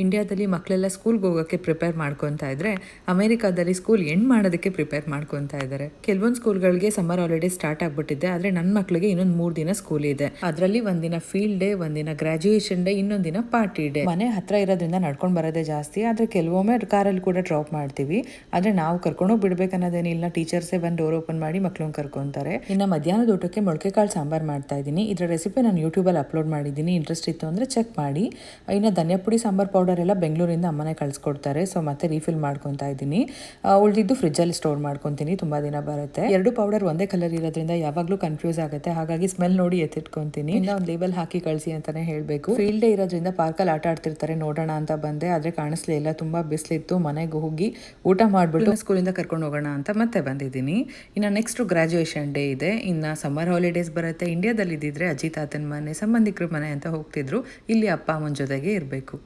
ಇಂಡಿಯಾದಲ್ಲಿ ಮಕ್ಕಳೆಲ್ಲ ಸ್ಕೂಲ್ಗೆ ಹೋಗೋಕ್ಕೆ ಪ್ರಿಪೇರ್ ಮಾಡ್ಕೊತಾ ಇದ್ರೆ ಅಮೆರಿಕಾದಲ್ಲಿ ಸ್ಕೂಲ್ ಎಂಡ್ ಮಾಡೋದಕ್ಕೆ ಪ್ರಿಪೇರ್ ಮಾಡ್ಕೊತಾ ಇದ್ದಾರೆ. ಕೆಲವೊಂದು ಸ್ಕೂಲ್ಗಳಿಗೆ ಸಮ್ಮರ್ ಹಾಲಿಡೇಸ್ ಸ್ಟಾರ್ಟ್ ಆಗ್ಬಿಟ್ಟಿದೆ, ಆದರೆ ನನ್ನ ಮಕ್ಕಳಿಗೆ ಇನ್ನೊಂದು 3 ದಿನ ಸ್ಕೂಲ್ ಇದೆ. ಅದರಲ್ಲಿ ಒಂದಿನ ಫೀಲ್ಡ್ ಡೇ, ಒಂದಿನ ಗ್ರಾಜುಯೇಷನ್ ಡೇ, ಇನ್ನೊಂದು ದಿನ ಪಾರ್ಟಿ ಡೇ. ಮನೆ ಹತ್ರ ಇರೋದ್ರಿಂದ ನಡ್ಕೊಂಡು ಬರೋದೇ ಜಾಸ್ತಿ, ಆದರೆ ಕೆಲವೊಮ್ಮೆ ಕಾರಲ್ಲಿ ಕೂಡ ಡ್ರಾಪ್ ಮಾಡ್ತೀವಿ. ಆದರೆ ನಾವು ಕರ್ಕೊಂಡೋಗಿ ಬಿಡ್ಬೇಕನ್ನೋದೇನಿಲ್ಲ, ಟೀಚರ್ಸೇ ಬಂದು ಡೋರ್ ಓಪನ್ ಮಾಡಿ ಮಕ್ಕಳನ್ನ ಕರ್ಕೊಂತಾರೆ. ಇನ್ನು ಮಧ್ಯಾಹ್ನದ ಊಟಕ್ಕೆ ಮೊಳಕೆ ಕಾಳು ಸಾಂಬಾರ್ ಮಾಡ್ತಾ ಇದ್ದೀನಿ. ಇದರ ರೆಸಿಪಿ ನಾನು ಯೂಟ್ಯೂಬಲ್ಲಿ ಅಪ್ಲೋಡ್ ಮಾಡಿದ್ದೀನಿ, ಇಂಟ್ರೆಸ್ಟ್ ಇತ್ತು ಅಂದರೆ ಚೆಕ್ ಮಾಡಿ. ಇನ್ನು ಧನಿಯಾ ಪುಡಿ, ಸಾಂಬಾರ್ ಪೌಡರ್ ಎಲ್ಲ ಬೆಂಗಳೂರಿಂದ ಅಮ್ಮನೇ ಕಳಿಸ್ಕೊಡ್ತಾರೆ, ಸೊ ಮತ್ತೆ ರೀಫಿಲ್ ಮಾಡ್ಕೊತಾ ಇದ್ದೀನಿ. ಉಳಿದಿದ್ದು ಫ್ರಿಜ್ಜಲ್ಲಿ ಸ್ಟೋರ್ ಮಾಡ್ಕೊತೀನಿ, ತುಂಬ ದಿನ ಬರುತ್ತೆ. 2 ಪೌಡರ್ ಒಂದೇ ಕಲರ್ ಇರೋದ್ರಿಂದ ಯಾವಾಗಲೂ ಕನ್ಫ್ಯೂಸ್ ಆಗುತ್ತೆ, ಹಾಗಾಗಿ ಸ್ಮೆಲ್ ನೋಡಿ ಎತ್ತಿಟ್ಕೊತೀನಿ. ಇನ್ನು ಒಂದು ಲೇಬಲ್ ಹಾಕಿ ಕಳಿಸಿ ಅಂತಾನೆ ಹೇಳಬೇಕು. ಫೀಲ್ಡ್ ಡೇ ಇರೋದ್ರಿಂದ ಪಾರ್ಕಲ್ಲಿ ಆಟ ಆಡ್ತಿರ್ತಾರೆ, ನೋಡೋಣ ಅಂತ ಬಂದೆ, ಆದರೆ ಕಾಣಿಸ್ಲಿಲ್ಲ, ತುಂಬ ಬಿಸಿಲಿತ್ತು. ಮನೆಗೆ ಹೋಗಿ ಊಟ ಮಾಡಿಬಿಟ್ಟು ಸ್ಕೂಲಿಂದ ಕರ್ಕೊಂಡು ಹೋಗೋಣ ಅಂತ ಮತ್ತೆ ಬಂದಿದ್ದೀನಿ. ಇನ್ನು ನೆಕ್ಸ್ಟ್ ಗ್ರಾಜುಯೇಷನ್ ಡೇ ಇದೆ. ಇನ್ನು ಸಮ್ಮರ್ ಹಾಲಿಡೇಸ್ ಬರುತ್ತೆ. ಇಂಡಿಯಾದಲ್ಲಿ ಇದ್ದಿದ್ರೆ ಅಜ್ಜಿ ತಾತನ ಮನೆ, ಸಂಬಂಧಿಕರ ಮನೆ ಅಂತ ಹೋಗ್ತಿದ್ರು. ಇಲ್ಲಿ ಅಪ್ಪ ಅಮ್ಮನ ಜೊತೆಗೆ ಇರಬೇಕು.